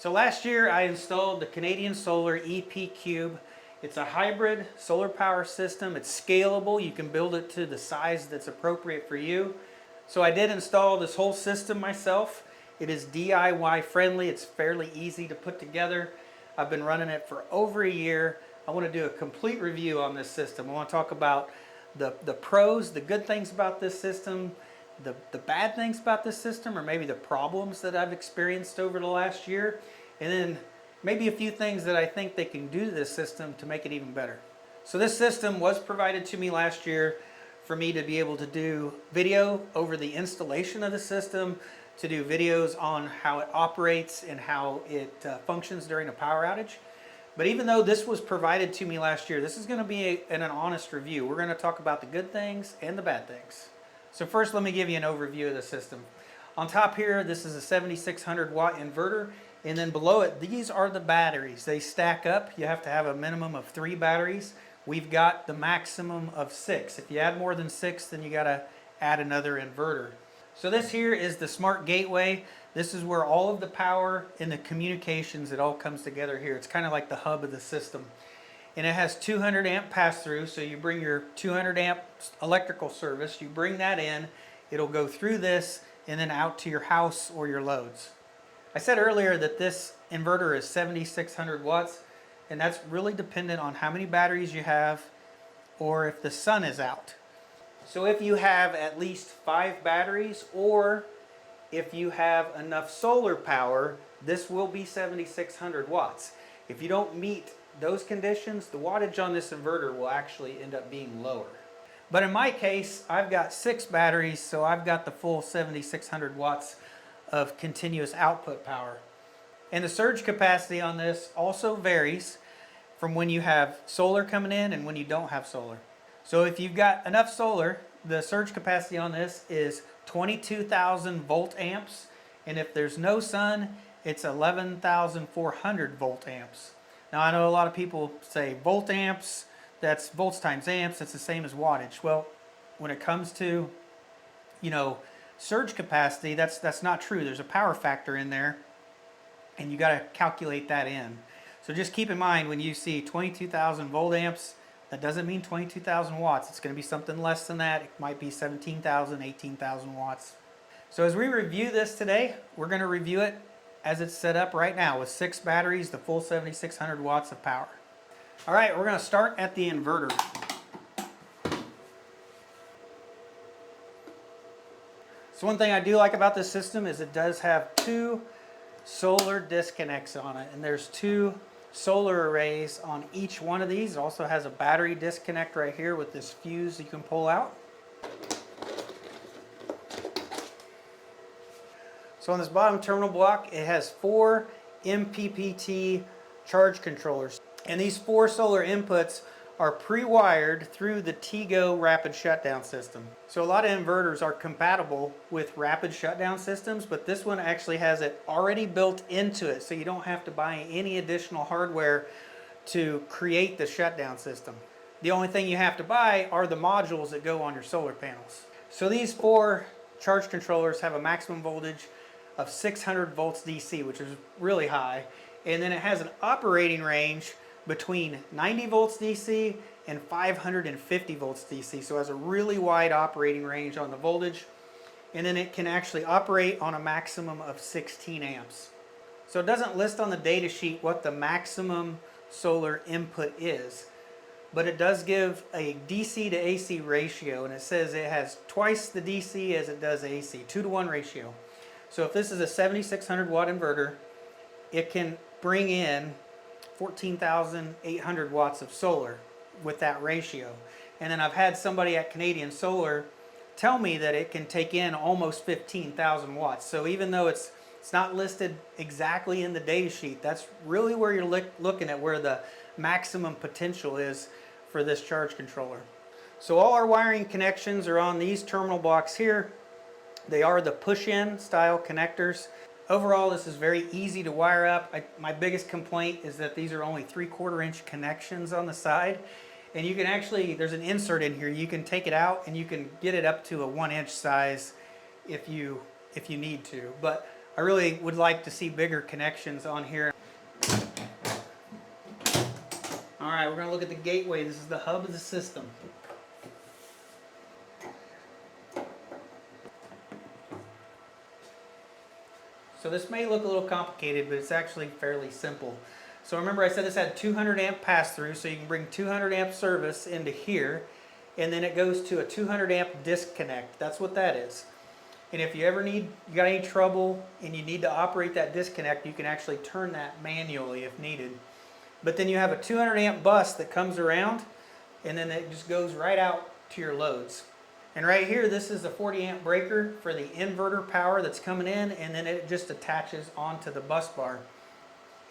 So last year I installed the Canadian Solar EP Cube. It's a hybrid solar power system. It's scalable. You can build it to the size that's appropriate for you. So I did install this whole system myself. It is DIY friendly. It's fairly easy to put together. I've been running it for over a year. I want to do a complete review on this system. I want to talk about the pros, the good things about this system, the bad things about this system, or maybe the problems that I've experienced over the last year, and then maybe a few things that I think they can do to this system to make it even better. So this system was provided to me last year for me to be able to do video over the installation of the system, to do videos on how it operates and how it functions during a power outage. But even though this was provided to me last year, this is going to be an honest review. We're going to talk about the good things and the bad things. So first, let me give you an overview of the system. On top here, this is a 7600 watt inverter, and then below it, these are the batteries. They stack up. You have to have a minimum of 3 batteries. We've got the maximum of 6. If you add more than 6, then you got to add another inverter. So this here is the smart gateway. This is where all of the power and the communications, it all comes together here. It's kind of like the hub of the system. And it has 200 amp pass-through, so you bring your 200 amp electrical service, you bring that in, it'll go through this and then out to your house or your loads. I said earlier that this inverter is 7600 watts, and that's really dependent on how many batteries you have or if the sun is out. So if you have at least 5 batteries, or if you have enough solar power, this will be 7600 watts. If you don't meet those conditions, the wattage on this inverter will actually end up being lower. But in my case, I've got 6 batteries, so I've got the full 7600 watts of continuous output power. And the surge capacity on this also varies from when you have solar coming in and when you don't have solar. So if you've got enough solar, the surge capacity on this is 22,000 volt amps, and if there's no sun, it's 11,400 volt amps. Now I know a lot of people say volt amps, that's volts times amps, that's the same as wattage. Well, when it comes to, surge capacity, that's not true. There's a power factor in there, and you got to calculate that in. So just keep in mind, when you see 22,000 volt amps, that doesn't mean 22,000 watts. It's going to be something less than that. It might be 17,000, 18,000 watts. So as we review this today, we're going to review it as it's set up right now with 6 batteries, the full 7600 watts of power. All right, we're going to start at the inverter. So one thing I do like about this system is it does have 2 solar disconnects on it, and there's 2 solar arrays on each one of these. It also has a battery disconnect right here with this fuse you can pull out. So on this bottom terminal block, it has 4 MPPT charge controllers. And these 4 solar inputs are pre-wired through the TEGO rapid shutdown system. So a lot of inverters are compatible with rapid shutdown systems, but this one actually has it already built into it, so you don't have to buy any additional hardware to create the shutdown system. The only thing you have to buy are the modules that go on your solar panels. So these 4 charge controllers have a maximum voltage of 600 volts DC, which is really high, and then it has an operating range between 90 volts DC and 550 volts DC, so it has a really wide operating range on the voltage, and then it can actually operate on a maximum of 16 amps. So it doesn't list on the data sheet what the maximum solar input is, but it does give a DC to AC ratio, and it says it has twice the DC as it does AC, 2-to-1 ratio. So if this is a 7600 watt inverter, it can bring in 14,800 watts of solar with that ratio. And then I've had somebody at Canadian Solar tell me that it can take in almost 15,000 watts. So even though it's not listed exactly in the data sheet, that's really where you're looking at where the maximum potential is for this charge controller. So all our wiring connections are on these terminal blocks here. They are the push-in style connectors. Overall, this is very easy to wire up. My biggest complaint is that these are only 3/4 inch connections on the side. And you can actually, there's an insert in here, you can take it out and you can get it up to a 1 inch size if you need to. But I really would like to see bigger connections on here. All right, we're going to look at the gateway. This is the hub of the system. So this may look a little complicated, but it's actually fairly simple. So remember I said this had 200 amp pass through, so you can bring 200 amp service into here, and then it goes to a 200 amp disconnect. That's what that is. And if you ever got any trouble and you need to operate that disconnect, you can actually turn that manually if needed. But then you have a 200 amp bus that comes around, and then it just goes right out to your loads. And right here, this is the 40 amp breaker for the inverter power that's coming in, and then it just attaches onto the bus bar.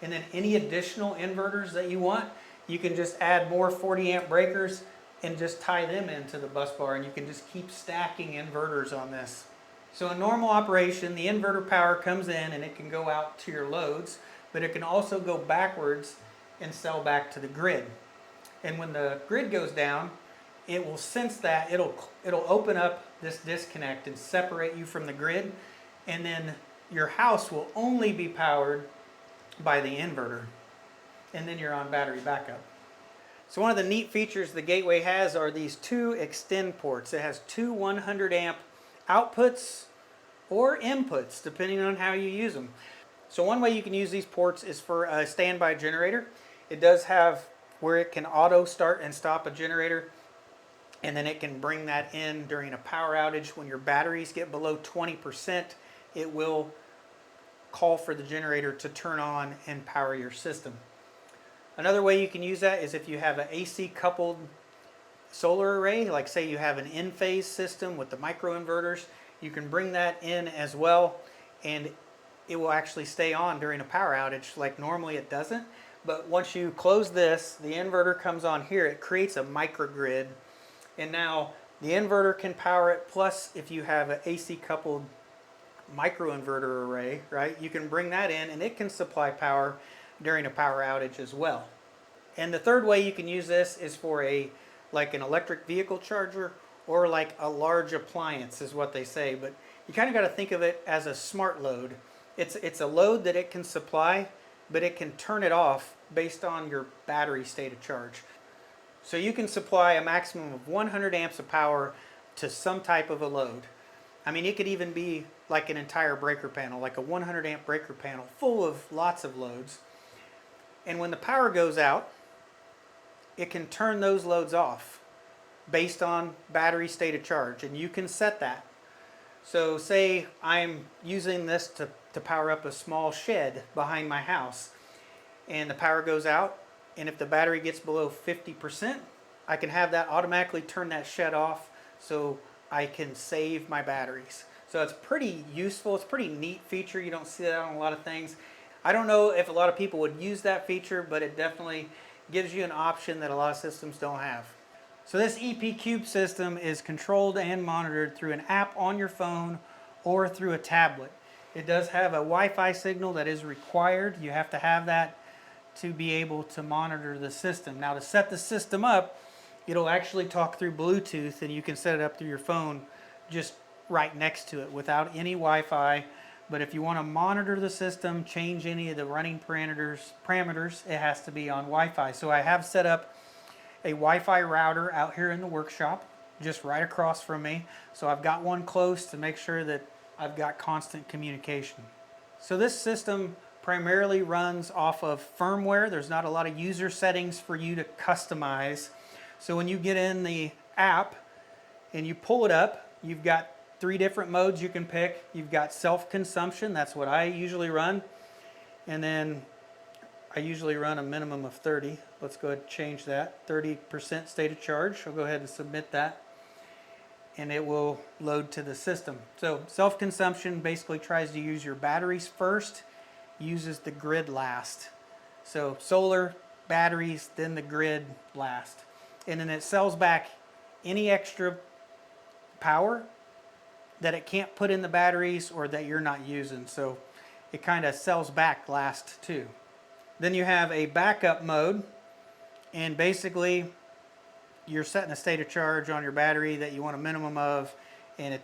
And then any additional inverters that you want, you can just add more 40 amp breakers and just tie them into the bus bar, and you can just keep stacking inverters on this. So in normal operation, the inverter power comes in and it can go out to your loads, but it can also go backwards and sell back to the grid. And when the grid goes down, it will sense that, it'll open up this disconnect and separate you from the grid, and then your house will only be powered by the inverter, and then you're on battery backup. So one of the neat features the Gateway has are these two extend ports. It has two 100 amp outputs or inputs depending on how you use them. So one way you can use these ports is for a standby generator. It does have where it can auto start and stop a generator, and then it can bring that in during a power outage. When your batteries get below 20%, it will call for the generator to turn on and power your system. Another way you can use that is if you have an AC coupled solar array, like say you have an in-phase system with the microinverters, you can bring that in as well, and it will actually stay on during a power outage like normally it doesn't. But once you close this, the inverter comes on here, it creates a microgrid, and now the inverter can power it, plus if you have an AC coupled microinverter array, right, you can bring that in and it can supply power during a power outage as well. And the third way you can use this is for like an electric vehicle charger or like a large appliance is what they say, but you kind of got to think of it as a smart load. It's a load that it can supply, but it can turn it off based on your battery state of charge. So you can supply a maximum of 100 amps of power to some type of a load. I mean, it could even be like an entire breaker panel, like a 100 amp breaker panel full of lots of loads. And when the power goes out, it can turn those loads off based on battery state of charge, and you can set that. So say I'm using this to power up a small shed behind my house, and the power goes out, and if the battery gets below 50%, I can have that automatically turn that shed off so I can save my batteries. So it's pretty useful. It's a pretty neat feature. You don't see that on a lot of things. I don't know if a lot of people would use that feature, but it definitely gives you an option that a lot of systems don't have. So this EP Cube system is controlled and monitored through an app on your phone or through a tablet. It does have a Wi-Fi signal that is required. You have to have that to be able to monitor the system. Now to set the system up, it'll actually talk through Bluetooth, and you can set it up through your phone just right next to it without any Wi-Fi. But if you want to monitor the system, change any of the running parameters, it has to be on Wi-Fi. So I have set up a Wi-Fi router out here in the workshop, just right across from me. So I've got one close to make sure that I've got constant communication. So this system primarily runs off of firmware. There's not a lot of user settings for you to customize. So when you get in the app and you pull it up, you've got 3 different modes you can pick. You've got self-consumption, that's what I usually run. And then I usually run a minimum of 30. Let's go ahead and change that. 30% state of charge. I'll go ahead and submit that, and it will load to the system. So self-consumption basically tries to use your batteries first, uses the grid last. So solar, batteries, then the grid last. And then it sells back any extra power that it can't put in the batteries or that you're not using. So it kind of sells back last too. Then you have a backup mode, and basically you're setting a state of charge on your battery that you want a minimum of, and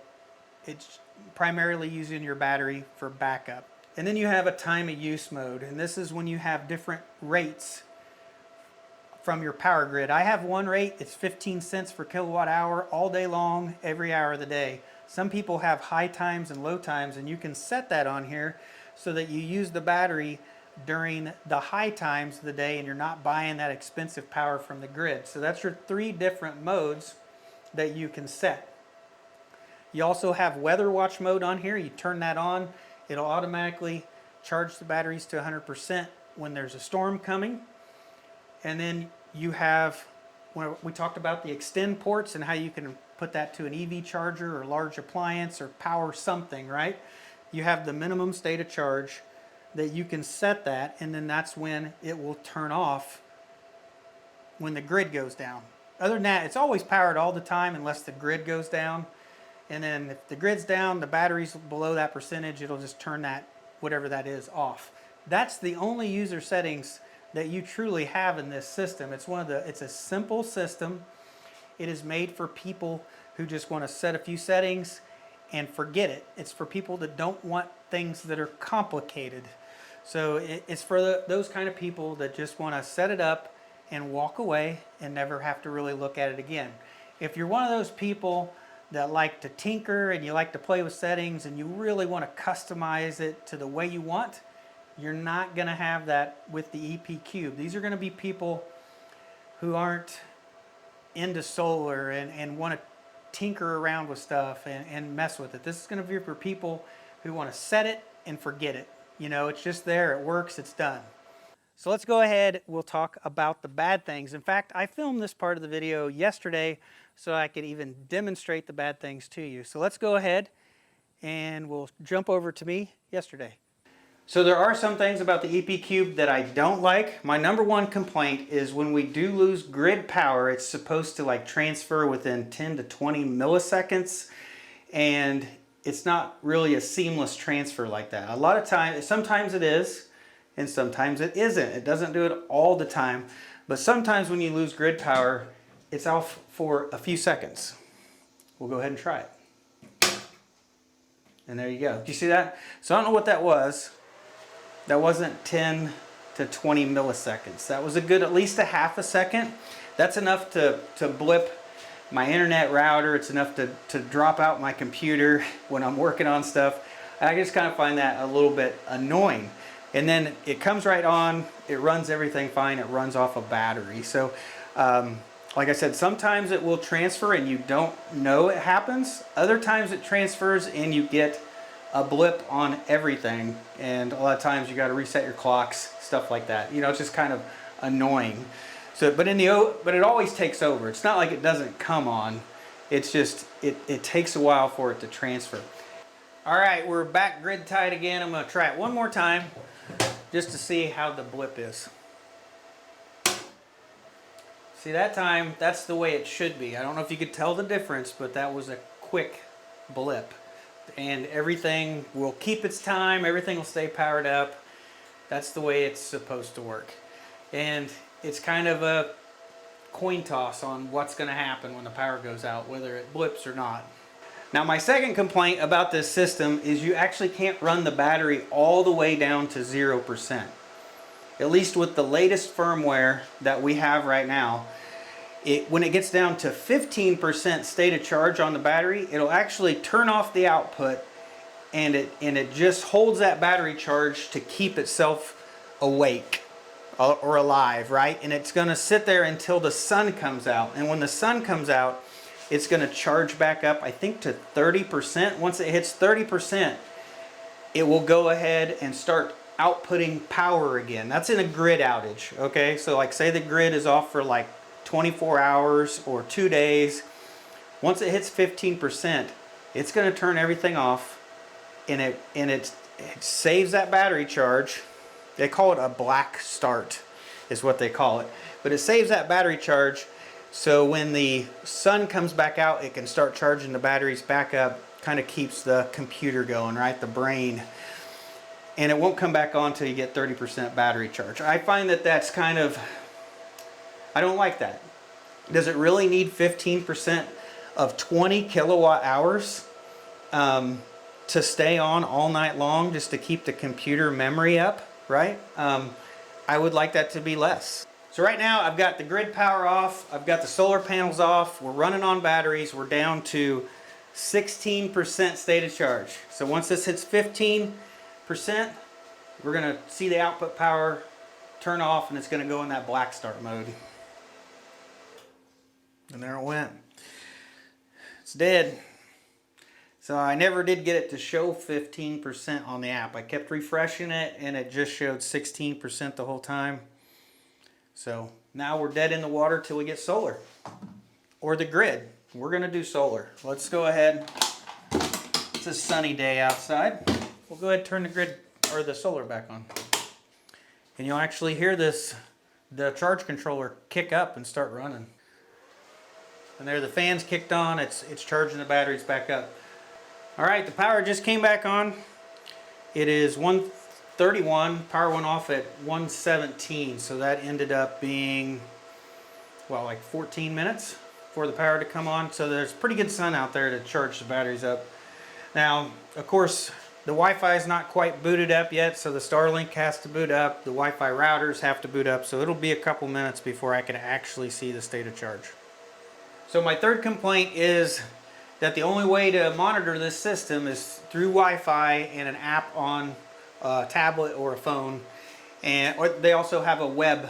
it primarily using your battery for backup. And then you have a time of use mode, and this is when you have different rates from your power grid. I have one rate, it's 15 cents per kilowatt hour all day long, every hour of the day. Some people have high times and low times, and you can set that on here so that you use the battery during the high times of the day and you're not buying that expensive power from the grid. So that's your 3 different modes that you can set. You also have weather watch mode on here. You turn that on, it'll automatically charge the batteries to 100% when there's a storm coming. And then you have, when we talked about the extend ports and how you can put that to an EV charger or large appliance or power something, right? You have the minimum state of charge that you can set that, and then that's when it will turn off when the grid goes down. Other than that, it's always powered all the time unless the grid goes down. And then if the grid's down, the battery's below that percentage, it'll just turn that, whatever that is, off. That's the only user settings that you truly have in this system. It's a simple system. It is made for people who just want to set a few settings and forget it. It's for people that don't want things that are complicated. So it's for those kind of people that just want to set it up and walk away and never have to really look at it again. If you're one of those people that like to tinker and you like to play with settings and you really want to customize it to the way you want, you're not going to have that with the EP Cube. These are going to be people who aren't into solar and want to tinker around with stuff and mess with it. This is going to be for people who want to set it and forget it. You know, it's just there, it works, it's done. So let's go ahead, we'll talk about the bad things. In fact, I filmed this part of the video yesterday so I could even demonstrate the bad things to you. So let's go ahead and we'll jump over to me yesterday. So there are some things about the EP Cube that I don't like. My number one complaint is when we do lose grid power, it's supposed to like transfer within 10 to 20 milliseconds, and it's not really a seamless transfer like that. A lot of times, sometimes it is, and sometimes it isn't. It doesn't do it all the time, but sometimes when you lose grid power, it's off for a few seconds. We'll go ahead and try it. And there you go. Do you see that? So I don't know what that was. That wasn't 10 to 20 milliseconds. That was a good, at least a half a second. That's enough to blip my internet router. It's enough to drop out my computer when I'm working on stuff. I just kind of find that a little bit annoying. And then it comes right on, it runs everything fine, it runs off a battery. So like I said, sometimes it will transfer and you don't know it happens. Other times it transfers and you get a blip on everything, and a lot of times you got to reset your clocks, stuff like that. You know, it's just kind of annoying. So, but it always takes over. It's not like it doesn't come on. It's just it takes a while for it to transfer. All right, we're back grid tied again. I'm going to try it one more time just to see how the blip is. See, that time, that's the way it should be. I don't know if you could tell the difference, but that was a quick blip. And everything will keep its time, everything will stay powered up. That's the way it's supposed to work. And it's kind of a coin toss on what's going to happen when the power goes out, whether it blips or not. Now my second complaint about this system is you actually can't run the battery all the way down to 0%. At least with the latest firmware that we have right now, when it gets down to 15% state of charge on the battery, it'll actually turn off the output, and it just holds that battery charge to keep itself awake or alive, right? And it's going to sit there until the sun comes out. And when the sun comes out, it's going to charge back up, I think, to 30%. Once it hits 30%, it will go ahead and start outputting power again. That's in a grid outage, okay? So like say the grid is off for like 24 hours or 2 days. Once it hits 15%, it's going to turn everything off, and it saves that battery charge. They call it a black start is what they call it. But it saves that battery charge, so when the sun comes back out, it can start charging the batteries back up. Kind of keeps the computer going, right? The brain. And it won't come back on until you get 30% battery charge. I find that that's kind of, I don't like that. Does it really need 15% of 20 kilowatt hours? to stay on all night long just to keep the computer memory up, right? I would like that to be less. So right now I've got the grid power off, I've got the solar panels off, we're running on batteries, we're down to 16% state of charge. So once this hits 15%, we're going to see the output power turn off and it's going to go in that black start mode. And there it went. It's dead. So I never did get it to show 15% on the app. I kept refreshing it and it just showed 16% the whole time. So now we're dead in the water till we get solar or the grid. We're going to do solar. Let's go ahead. It's a sunny day outside. We'll go ahead and turn the grid or the solar back on. And you'll actually hear the charge controller kick up and start running. And there the fan's kicked on. It's charging the batteries back up. All right, the power just came back on. It is 1:31. Power went off at 1:17. So that ended up being, well, like 14 minutes for the power to come on. So there's pretty good sun out there to charge the batteries up. Now, of course, the Wi-Fi is not quite booted up yet, so the Starlink has to boot up. The Wi-Fi routers have to boot up, so it'll be a couple minutes before I can actually see the state of charge. So my third complaint is that the only way to monitor this system is through Wi-Fi and an app on a tablet or a phone. Or they also have a web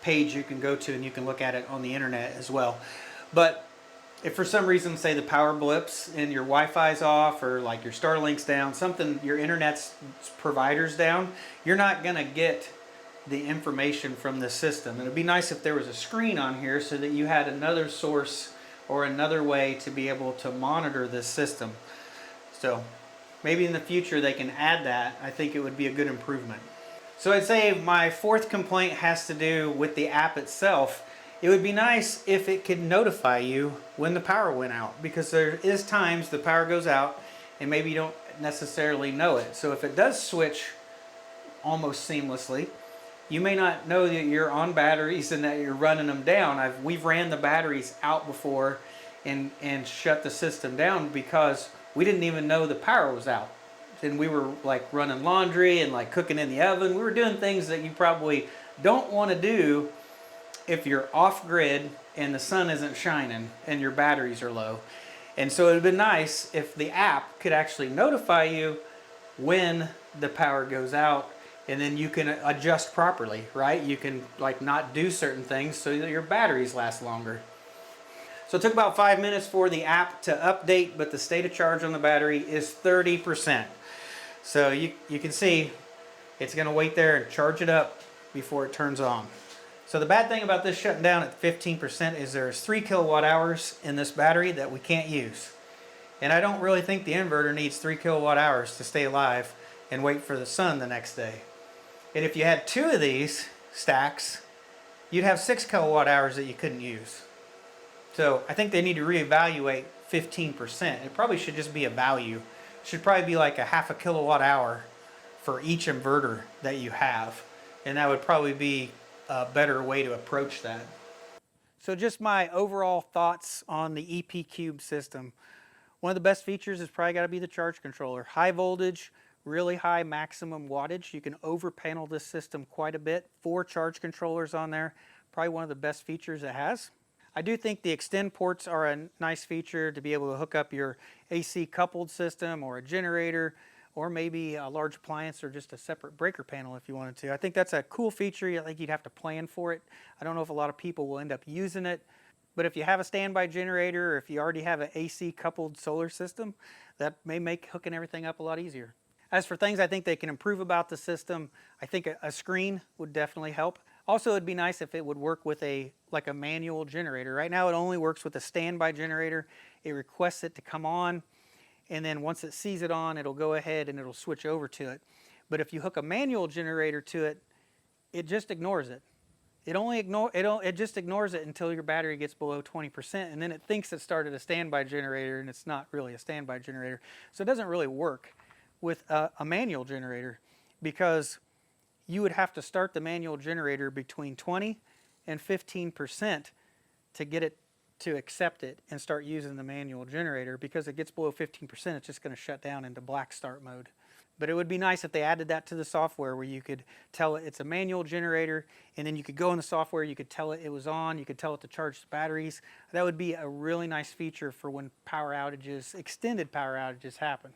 page you can go to and you can look at it on the internet as well. But if for some reason, say the power blips and your Wi-Fi's off or like your Starlink's down, something, your internet's provider's down, you're not gonna get the information from the system. And it'd be nice if there was a screen on here so that you had another source or another way to be able to monitor this system. So maybe in the future they can add that. I think it would be a good improvement. So I'd say my fourth complaint has to do with the app itself. It would be nice if it could notify you when the power went out, because there is times the power goes out and maybe you don't necessarily know it. So if it does switch almost seamlessly, you may not know that you're on batteries and that you're running them down. We've ran the batteries out before and shut the system down because we didn't even know the power was out. And we were like running laundry and like cooking in the oven. We were doing things that you probably don't want to do if you're off grid and the sun isn't shining and your batteries are low. And so it would be nice if the app could actually notify you when the power goes out, and then you can adjust properly, right? You can like not do certain things so that your batteries last longer. So it took about 5 minutes for the app to update, but the state of charge on the battery is 30%. So you can see it's gonna wait there and charge it up before it turns on. So the bad thing about this shutting down at 15% is there's 3 kilowatt hours in this battery that we can't use. And I don't really think the inverter needs 3 kilowatt hours to stay alive and wait for the sun the next day. And if you had 2 of these stacks, you'd have 6 kilowatt hours that you couldn't use. So I think they need to reevaluate 15%. It probably should just be a value. It should probably be like a half a kilowatt hour for each inverter that you have. And that would probably be a better way to approach that. So just my overall thoughts on the EP Cube system. One of the best features is probably got to be the charge controller. High voltage, really high maximum wattage. You can over panel this system quite a bit. 4 charge controllers on there. Probably one of the best features it has. I do think the extend ports are a nice feature to be able to hook up your AC coupled system or a generator, or maybe a large appliance or just a separate breaker panel if you wanted to. I think that's a cool feature. I think you'd have to plan for it. I don't know if a lot of people will end up using it, but if you have a standby generator or if you already have an AC coupled solar system, that may make hooking everything up a lot easier. As for things I think they can improve about the system, I think a screen would definitely help. Also, it'd be nice if it would work with a manual generator. Right now it only works with a standby generator. It requests it to come on, and then once it sees it on, it'll go ahead and it'll switch over to it. But if you hook a manual generator to it, it just ignores it. It just ignores it until your battery gets below 20%, and then it thinks it started a standby generator, and it's not really a standby generator. So it doesn't really work with a manual generator, because you would have to start the manual generator between 20 and 15% to get it to accept it and start using the manual generator, because it gets below 15%, it's just going to shut down into black start mode. But it would be nice if they added that to the software, where you could tell it it's a manual generator, and then you could go in the software, you could tell it it was on, you could tell it to charge the batteries. That would be a really nice feature for when power outages, extended power outages happen.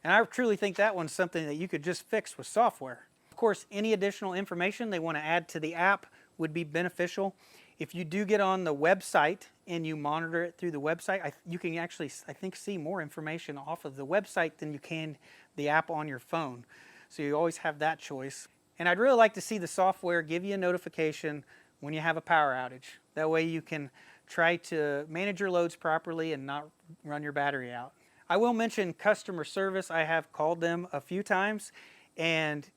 And I truly think that one's something that you could just fix with software. Of course, any additional information they want to add to the app would be beneficial. If you do get on the website and you monitor it through the website, you can actually, I think, see more information off of the website than you can the app on your phone. So you always have that choice. And I'd really like to see the software give you a notification when you have a power outage. That way you can try to manage your loads properly and not run your battery out. I will mention customer service. I have called them a few times, and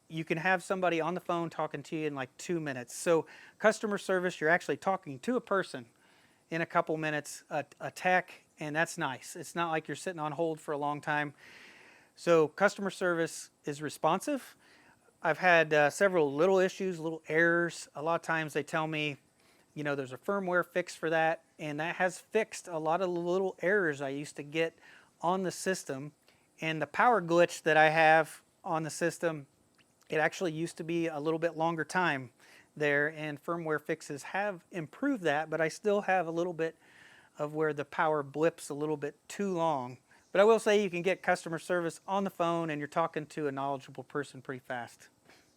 you can have somebody on the phone talking to you in like 2 minutes. So customer service, you're actually talking to a person in a couple minutes, a tech, and that's nice. It's not like you're sitting on hold for a long time. So customer service is responsive. I've had several little issues, little errors. A lot of times they tell me, you know, there's a firmware fix for that, and that has fixed a lot of the little errors I used to get on the system. And the power glitch that I have on the system, it actually used to be a little bit longer time there, and firmware fixes have improved that, but I still have a little bit of where the power blips a little bit too long. But I will say you can get customer service on the phone, and you're talking to a knowledgeable person pretty fast.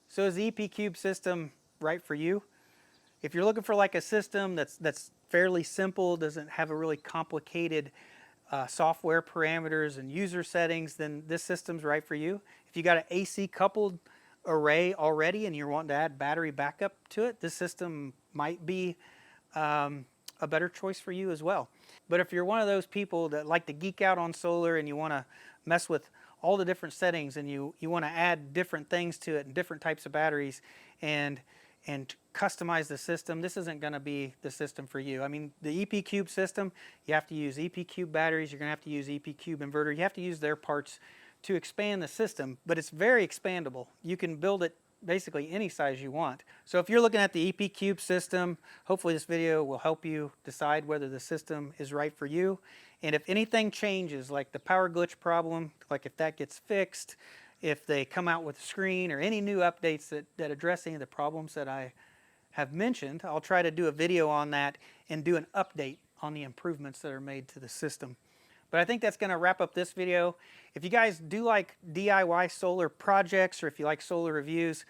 So is the EP Cube system right for you? If you're looking for like a system that's fairly simple, doesn't have a really complicated software parameters and user settings, then this system's right for you. If you got an AC coupled array already and you're wanting to add battery backup to it, this system might be a better choice for you as well. But if you're one of those people that like to geek out on solar and you want to mess with all the different settings, and you want to add different things to it and different types of batteries and customize the system, this isn't going to be the system for you. I mean, the EP Cube system, you have to use EP Cube batteries, you're going to have to use EP Cube inverter, you have to use their parts to expand the system, but it's very expandable. You can build it basically any size you want. So if you're looking at the EP Cube system, hopefully this video will help you decide whether the system is right for you. And if anything changes, like the power glitch problem, like if that gets fixed, if they come out with a screen or any new updates that address any of the problems that I have mentioned, I'll try to do a video on that and do an update on the improvements that are made to the system. But I think that's going to wrap up this video. If you guys do like DIY solar projects, or if you like solar reviews,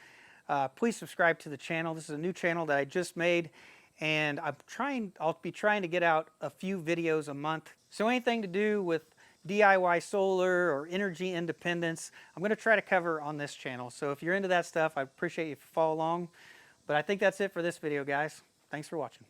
please subscribe to the channel. This is a new channel that I just made, and I'll be trying to get out a few videos a month. So anything to do with DIY solar or energy independence, I'm going to try to cover on this channel. So if you're into that stuff, I appreciate you follow along. But I think that's it for this video, guys. Thanks for watching.